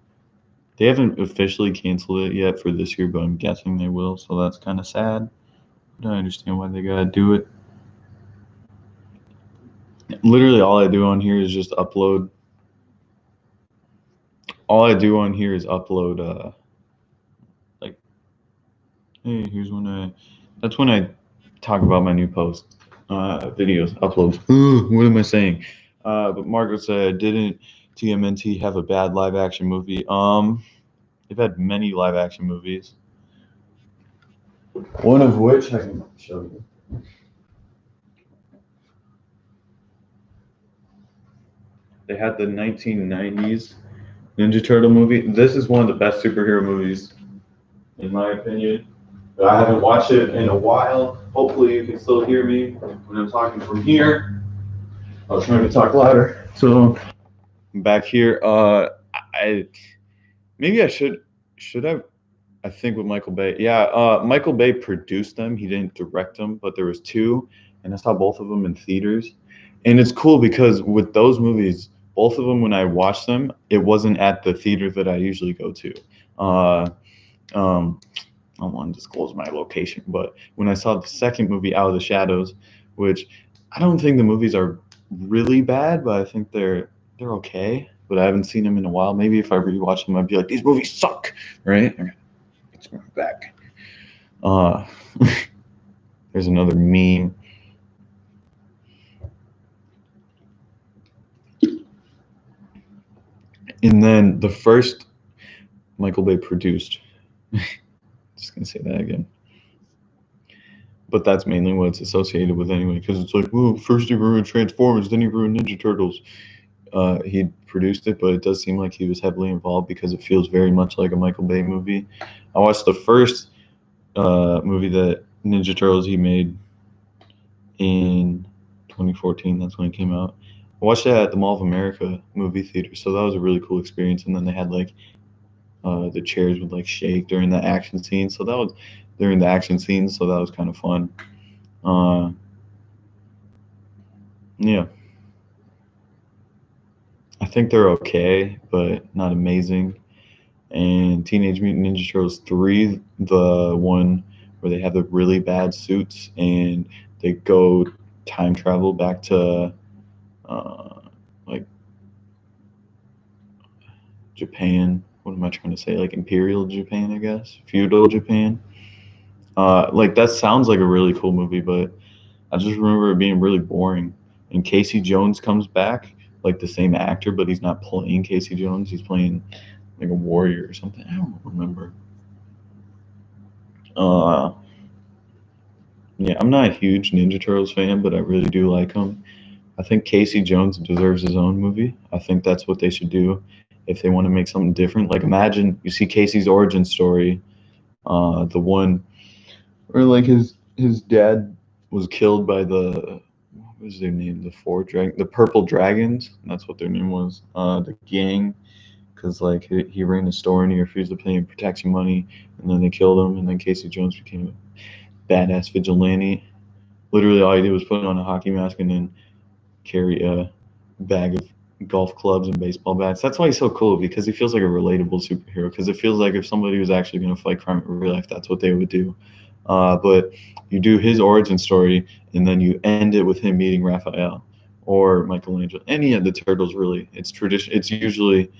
S1: They haven't officially canceled it yet for this year, but I'm guessing they will, so that's kind of sad. But I understand why they gotta do it. Literally, all I do on here is just upload. All I do on here is upload. Like, hey, here's when I. That's when I talk about my new post, videos, uploads. What am I saying? But Margaret said, didn't TMNT have a bad live action movie? They've had many live action movies. One of which I can show you. They had the 1990s Ninja Turtle movie. This is one of the best superhero movies, in my opinion. But I haven't watched it in a while. Hopefully, you can still hear me when I'm talking from here. I was trying to talk louder. So, I'm back here. I maybe I should have. I think with Michael Bay. Yeah, Michael Bay produced them. He didn't direct them, but there was two, and I saw both of them in theaters. And it's cool because with those movies, both of them when I watched them, it wasn't at the theater that I usually go to. Uh, um, I don't want to disclose my location, but when I saw the second movie, Out of the Shadows, which I don't think the movies are really bad, but I think they're okay. But I haven't seen them in a while. Maybe if I rewatch them, I'd be like, these movies suck, right? It's back. Uh, there's another meme. And then the first Michael Bay produced. Just gonna say that again. But that's mainly what it's associated with anyway, because it's like, well, first he ruined Transformers, then he ruined Ninja Turtles. He produced it, but it does seem like he was heavily involved because it feels very much like a Michael Bay movie. I watched the first movie that Ninja Turtles he made in 2014. That's when it came out. I watched it at the Mall of America movie theater, so that was a really cool experience. And then they had like the chairs would like shake during the action scene, so that was during the action scenes, so that was kind of fun. Uh, yeah, I think they're okay, but not amazing. And Teenage Mutant Ninja Turtles 3, the one where they have the really bad suits and they go time travel back to uh, like Japan. What am I trying to say? Like Imperial Japan, I guess, feudal Japan. Like that sounds like a really cool movie, but I just remember it being really boring. And Casey Jones comes back, like the same actor, but he's not playing Casey Jones. He's playing like a warrior or something. I don't remember. Uh, yeah, I'm not a huge Ninja Turtles fan, but I really do like them. I think Casey Jones deserves his own movie. I think that's what they should do if they want to make something different. Like imagine you see Casey's origin story, the one where like his dad was killed by the what was their name? The Purple Dragons. That's what their name was. The gang, because like he ran a store and he refused to pay him protection money, and then they killed him, and then Casey Jones became a badass vigilante. Literally, all he did was put on a hockey mask and then carry a bag of golf clubs and baseball bats. That's why he's so cool because he feels like a relatable superhero. Because it feels like if somebody was actually going to fight crime in real life, that's what they would do. But you do his origin story, and then you end it with him meeting Raphael or Michelangelo. Any of the turtles, really. It's tradition. It's usually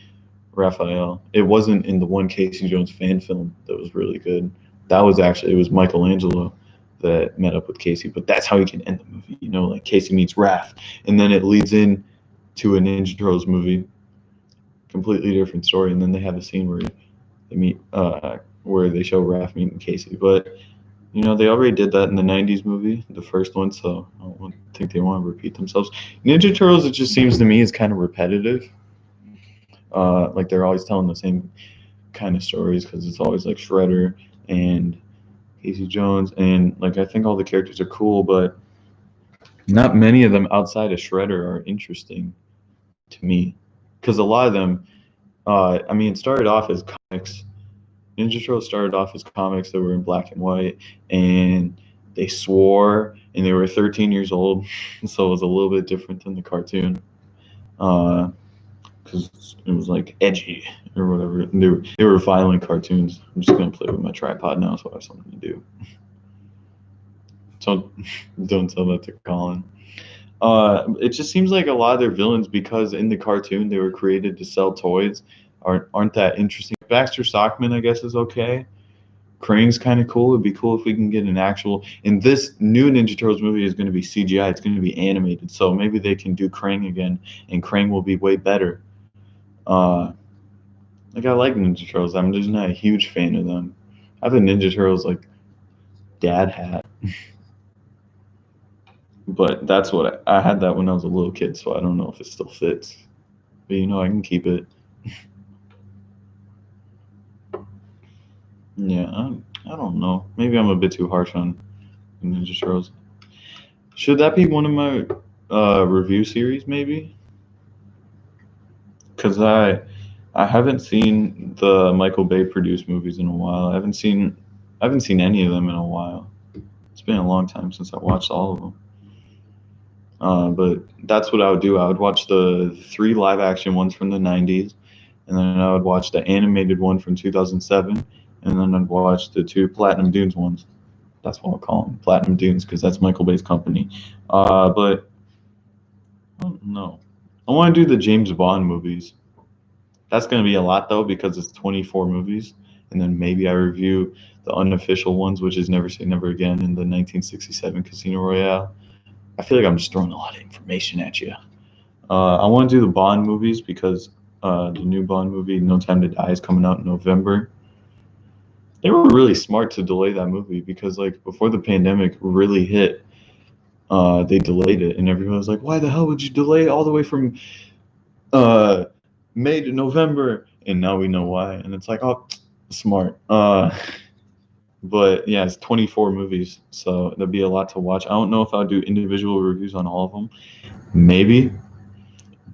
S1: Raphael. It wasn't in the one Casey Jones fan film that was really good. That was actually it was Michelangelo that met up with Casey, but that's how he can end the movie. You know, like Casey meets Raph, and then it leads in to a Ninja Turtles movie, completely different story, and then they have a scene where they meet, where they show Raph meeting Casey. But you know, they already did that in the '90s movie, the first one, so I don't think they want to repeat themselves. Ninja Turtles, it just seems to me, is kind of repetitive. Like they're always telling the same kind of stories because it's always like Shredder and Casey Jones, and like I think all the characters are cool, but not many of them outside of Shredder are interesting to me. Because a lot of them, I mean, it started off as comics. Ninja Turtles started off as comics that were in black and white, and they swore, and they were 13 years old, so it was a little bit different than the cartoon. Because it was like edgy or whatever. And they were violent cartoons. I'm just gonna play with my tripod now, so I have something to do. So don't tell that to Colin. It just seems like a lot of their villains, because in the cartoon they were created to sell toys, aren't that interesting. Baxter Stockman, I guess, is okay. Krang's kind of cool. It'd be cool if we can get an actual. And this new Ninja Turtles movie is going to be CGI. It's going to be animated, so maybe they can do Krang again, and Krang will be way better. Uh, like I like Ninja Turtles. I'm just not a huge fan of them. I have a Ninja Turtles like dad hat, but that's what I had that when I was a little kid, so I don't know if it still fits. but I can keep it. Yeah, I don't know. Maybe I'm a bit too harsh on Ninja Turtles. Should that be one of my review series, maybe? Because I haven't seen the Michael Bay produced movies in a while. I haven't seen any of them in a while. It's been a long time since I watched all of them. But that's what I would do. I would watch the three live action ones from the 90s, and then I would watch the animated one from 2007, and then I'd watch the two Platinum Dunes ones. That's what I'll call them, Platinum Dunes, because that's Michael Bay's company. But I don't know. I want to do the James Bond movies. That's going to be a lot though because it's 24 movies, and then maybe I review the unofficial ones, which is Never Say Never Again and the 1967 Casino Royale. I feel like I'm just throwing a lot of information at you. I want to do the Bond movies because the new Bond movie, No Time to Die, is coming out in November. They were really smart to delay that movie because, like, before the pandemic really hit, they delayed it, and everyone was like, "Why the hell would you delay it all the way from uh, May to November?" And now we know why, and it's like, oh, smart. But yeah, it's 24 movies, so that'd be a lot to watch. I don't know if I'll do individual reviews on all of them. Maybe.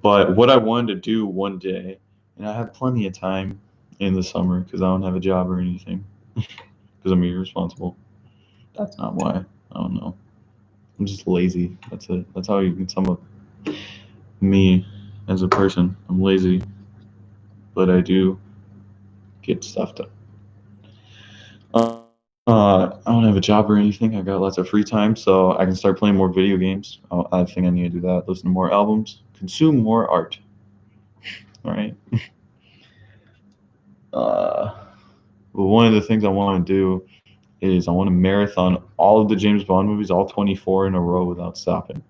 S1: But what I wanted to do one day, and I have plenty of time in the summer because I don't have a job or anything, because I'm irresponsible. That's not why. I don't know. I'm just lazy. That's it. That's how you can sum up me as a person. I'm lazy, but I do get stuff done. I don't have a job or anything. I got lots of free time, so I can start playing more video games. I think I need to do that. Listen to more albums, consume more art. All right. But one of the things I want to do is I want to marathon all of the James Bond movies, all 24 in a row without stopping.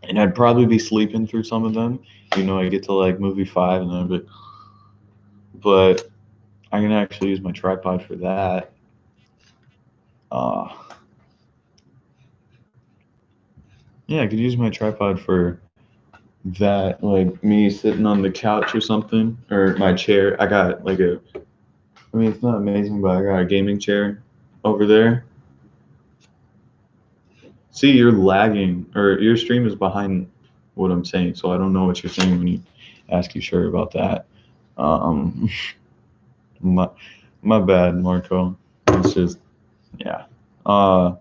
S1: And I'd probably be sleeping through some of them. I get to like movie 5 and then I'd be, but I can actually use my tripod for that. Uh, yeah, I could use my tripod for that, like me sitting on the couch or something, or my chair. I got like it's not amazing, but I got a gaming chair over there. See, you're lagging, or your stream is behind what I'm saying, so I don't know what you're saying when you ask you sure about that. Um, my, my bad, Marco. It's just, yeah. Uh,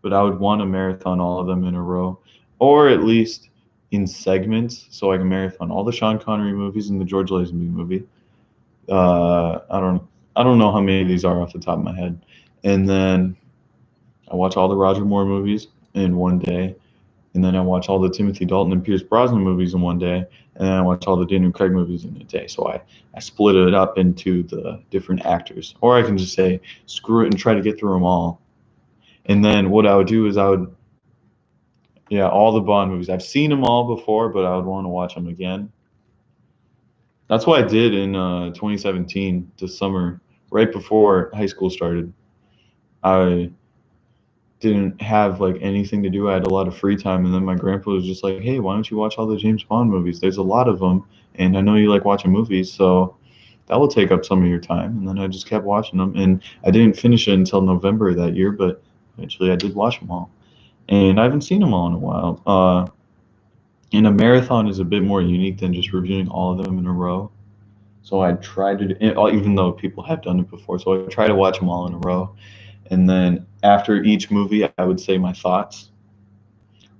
S1: but I would want to marathon all of them in a row, or at least in segments, so I can marathon all the Sean Connery movies and the George Lazenby movie. I don't know how many of these are off the top of my head, and then I watch all the Roger Moore movies in one day, and then I watch all the Timothy Dalton and Pierce Brosnan movies in one day, and then I watch all the Daniel Craig movies in a day. So I split it up into the different actors, or I can just say screw it and try to get through them all. And then what I would do is yeah, all the Bond movies. I've seen them all before, but I would want to watch them again. That's what I did in 2017, this summer, right before high school started. I didn't have like anything to do. I had a lot of free time, and then my grandpa was just like, "Hey, why don't you watch all the James Bond movies? There's a lot of them, and I know you like watching movies, so that will take up some of your time." And then I just kept watching them, and I didn't finish it until November that year, but eventually I did watch them all, and I haven't seen them all in a while. And a marathon is a bit more unique than just reviewing all of them in a row. So I tried to, even though people have done it before, so I try to watch them all in a row. And then after each movie, I would say my thoughts.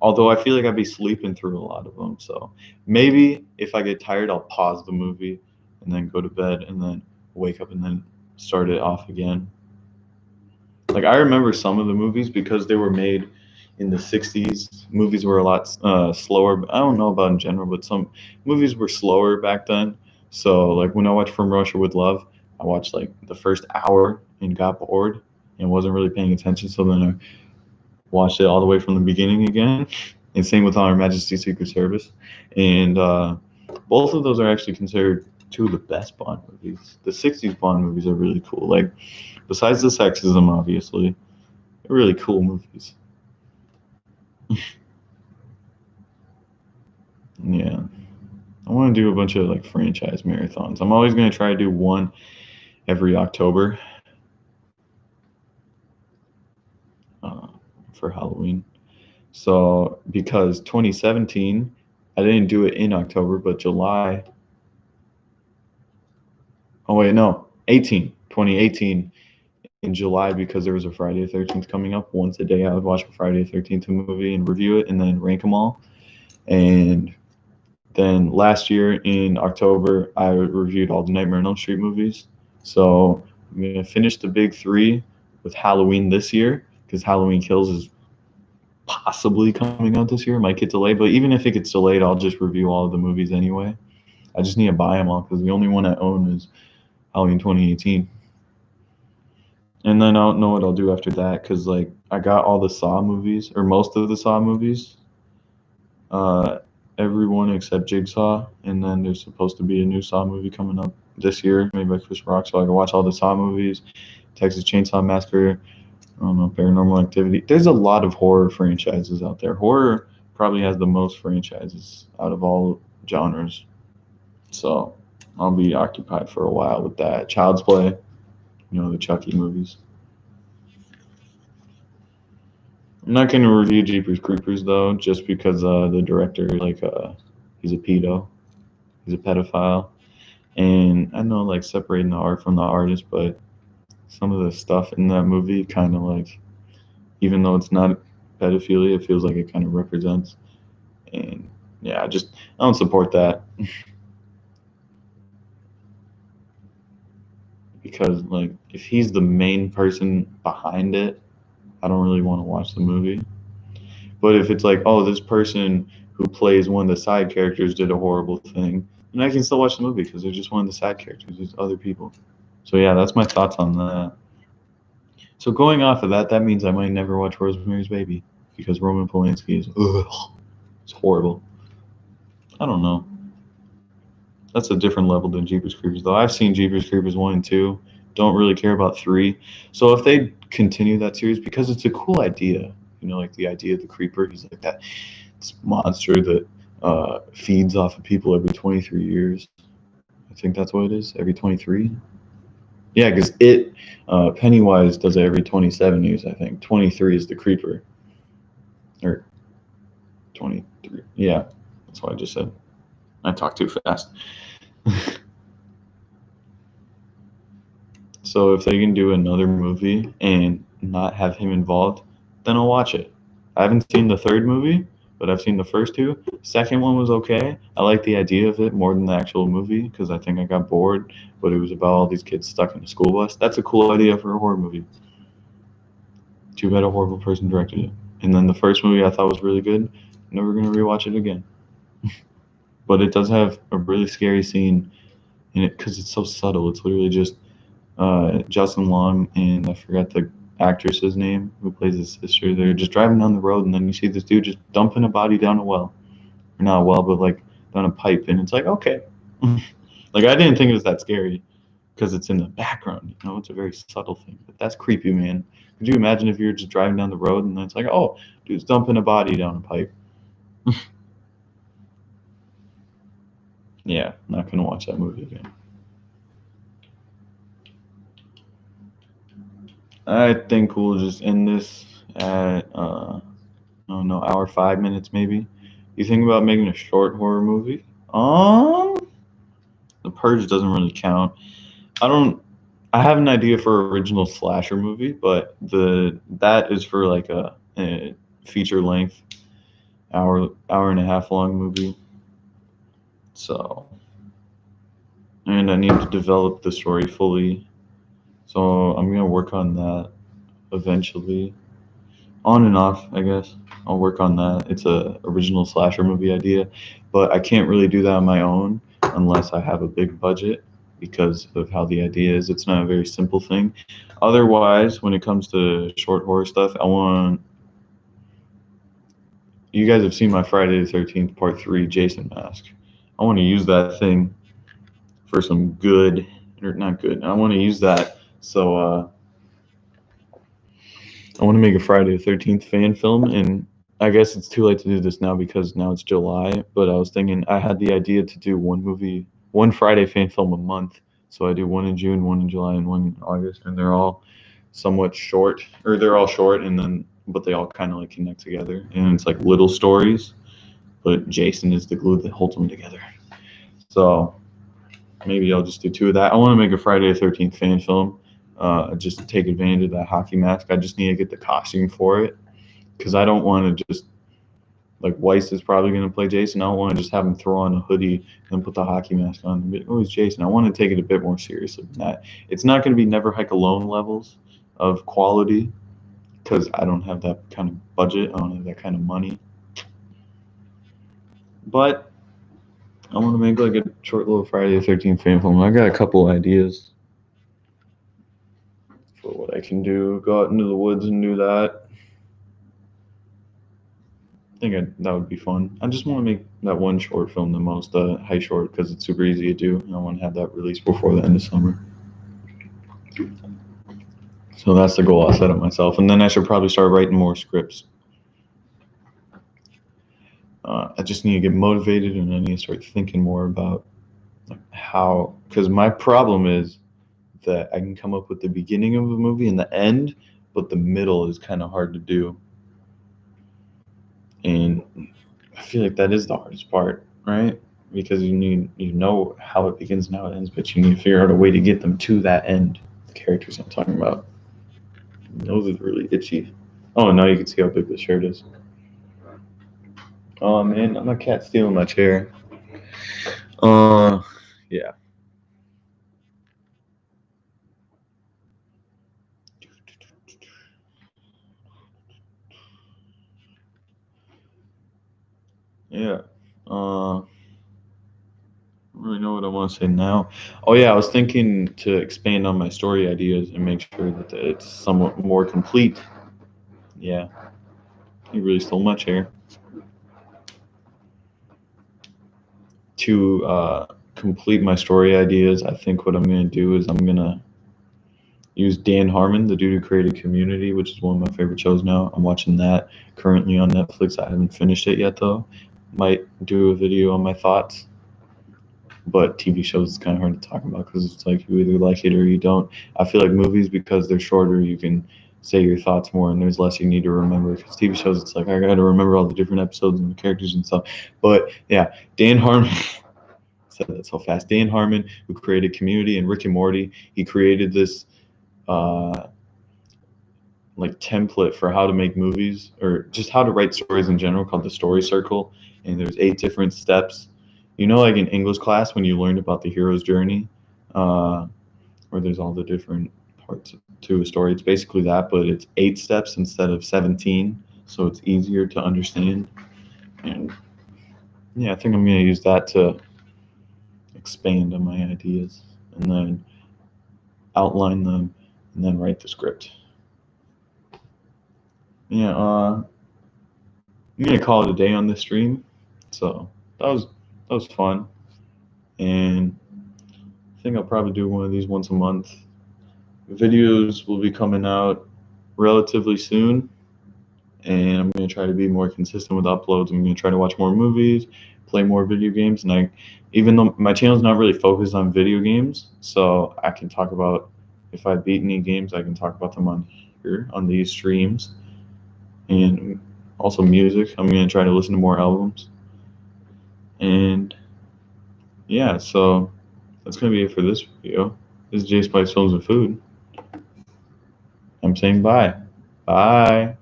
S1: Although I feel like I'd be sleeping through a lot of them. So maybe if I get tired, I'll pause the movie and then go to bed and then wake up and then start it off again. Like I remember some of the movies because they were made in the 60s. Movies were a lot slower. I don't know about in general, but some movies were slower back then. So like when I watched From Russia with Love, I watched like the first hour and got bored and wasn't really paying attention. So then I watched it all the way from the beginning again. And same with On Her Majesty's Secret Service. And both of those are actually considered two of the best Bond movies. The 60s Bond movies are really cool. Like, besides the sexism, obviously, they're really cool movies. Yeah. I want to do a bunch of like franchise marathons. I'm always going to try to do one every October uh, for Halloween. So because 2017, I didn't do it in October, but July. Oh wait, no, 2018 in July because there was a Friday the 13th coming up. Once a day, I would watch a Friday the 13th movie and review it, and then rank them all. And then last year in October, I reviewed all the Nightmare on Elm Street movies. So I'm gonna finish the big three with Halloween this year because Halloween Kills is possibly coming out this year. It might get delayed, but even if it gets delayed, I'll just review all of the movies anyway. I just need to buy them all because the only one I own is Halloween 2018. And then I don't know what I'll do after that because like I got all the Saw movies or most of the Saw movies, uh, everyone except Jigsaw, and then there's supposed to be a new Saw movie coming up this year, made by Chris Rock, so I can watch all the Saw movies, Texas Chainsaw Massacre, I don't know, Paranormal Activity. There's a lot of horror franchises out there. Horror probably has the most franchises out of all genres, so I'll be occupied for a while with that. Child's Play, the Chucky movies. I'm not going to review Jeepers Creepers though, just because the director, like, he's a pedo, he's a pedophile, and I know like separating the art from the artist, but some of the stuff in that movie kind of like, even though it's not pedophilia, it feels like it kind of represents, and yeah, I don't support that because like if he's the main person behind it, I don't really want to watch the movie. But if it's like, oh, this person who plays one of the side characters did a horrible thing, then I can still watch the movie because they're just one of the side characters. There's other people. So yeah, that's my thoughts on that. So going off of that, that means I might never watch Rosemary's Baby because Roman Polanski is it's horrible. I don't know. That's a different level than Jeepers Creepers though. I've seen Jeepers Creepers 1 and 2. Don't really care about 3. So if they continue that series, because it's a cool idea, like the idea of the creeper, he's like that monster that feeds off of people every 23 years. I think that's what it is, every 23. Yeah, because Pennywise does it every 27 years, I think. 23 is the creeper. Or 23. Yeah, that's what I just said. I talk too fast. So if they can do another movie and not have him involved, then I'll watch it. I haven't seen the third movie, but I've seen the first two. Second one was okay. I like the idea of it more than the actual movie because I think I got bored. But it was about all these kids stuck in a school bus. That's a cool idea for a horror movie. Too bad a horrible person directed it. And then the first movie I thought was really good. Never gonna rewatch it again. But it does have a really scary scene in it because it's so subtle. It's literally just Justin Long and I forgot the actress's name who plays his sister. They're just driving down the road, and then you see this dude just dumping a body down a well, or not a well, but like down a pipe, and it's like okay, like I didn't think it was that scary because it's in the background. It's a very subtle thing, but that's creepy, man. Could you imagine if you were just driving down the road and it's like, oh, dude's dumping a body down a pipe? Yeah, not gonna watch that movie again. I think we'll just end this at I don't know, hour 5 minutes maybe. You think about making a short horror movie? The Purge doesn't really count. I don't. I have an idea for an original slasher movie, but that is for like a feature length hour and a half long movie. So, and I need to develop the story fully. So I'm gonna work on that eventually, on and off, I guess. I'll work on that. It's a original slasher movie idea, but I can't really do that on my own unless I have a big budget because of how the idea is. It's not a very simple thing. Otherwise, when it comes to short horror stuff, I want you guys have seen my Friday the 13th Part 3 Jason mask. I want to use that thing for some good, or not good. I want to use that. So I want to make a Friday the 13th fan film, and I guess it's too late to do this now because now it's July. But I was thinking I had the idea to do one Friday fan film a month. So I do one in June, one in July, and one in August, and they're all somewhat short, or they're all short, and then but they all kind of like connect together, and it's like little stories. But Jason is the glue that holds them together. So maybe I'll just do two of that. I want to make a Friday the 13th fan film. Just take advantage of that hockey mask. I just need to get the costume for it because I don't want to just like Weiss is probably going to play Jason. I don't want to just have him throw on a hoodie and put the hockey mask on. But, oh, it's Jason. I want to take it a bit more seriously than that. It's not going to be Never Hike Alone levels of quality because I don't have that kind of budget. I don't have that kind of money. But I want to make like a short little Friday the 13th fan film. I got a couple ideas for what I can do. Go out into the woods and do that. That would be fun. I just want to make that one short film the most high short because it's super easy to do, and I want to have that released before the end of summer. So that's the goal I set up myself, and then I should probably start writing more scripts. I just need to get motivated, and I need to start thinking more about how. Because my problem is that I can come up with the beginning of a movie and the end, but the middle is kind of hard to do. And I feel like that is the hardest part, right? Because you know how it begins and how it ends, but you need to figure out a way to get them to that end. The characters I'm talking about. Those are really itchy. Oh, now you can see how big the shirt is. Oh man, my cat's stealing my chair. Yeah. Yeah. I don't really know what I want to say now. Oh yeah, I was thinking to expand on my story ideas and make sure that it's somewhat more complete. Yeah. You really stole my chair. To complete my story ideas, I think what I'm going to do is I'm going to use Dan Harmon, the dude who created Community, which is one of my favorite shows now. I'm watching that currently on Netflix. I haven't finished it yet, though. Might do a video on my thoughts. But TV shows is kind of hard to talk about because it's like you either like it or you don't. I feel like movies, because they're shorter, you can say your thoughts more and there's less you need to remember. Because TV shows, it's like I got to remember all the different episodes and the characters and stuff. But yeah, Dan Harmon. Said that so fast. Dan Harmon, who created Community and Rick and Morty, he created this like template for how to make movies or just how to write stories in general called the Story Circle. And there's 8 different steps. You know, like in English class when you learned about the hero's journey, where there's all the different parts to a story. It's basically that, but it's 8 steps instead of 17, so it's easier to understand. And yeah, I think I'm going to use that to expand on my ideas and then outline them and then write the script. Yeah, I'm gonna call it a day on this stream. So that was fun, and I think I'll probably do one of these once a month. Videos will be coming out relatively soon, and I'm gonna try to be more consistent with uploads. I'm gonna try to watch more movies, play more video games, and even though my channel's not really focused on video games, so I can talk about if I beat any games, I can talk about them on here on these streams. And also music. I'm going to try to listen to more albums. And yeah, so that's going to be it for this video. This is J Spice Films and Food. I'm saying bye. Bye.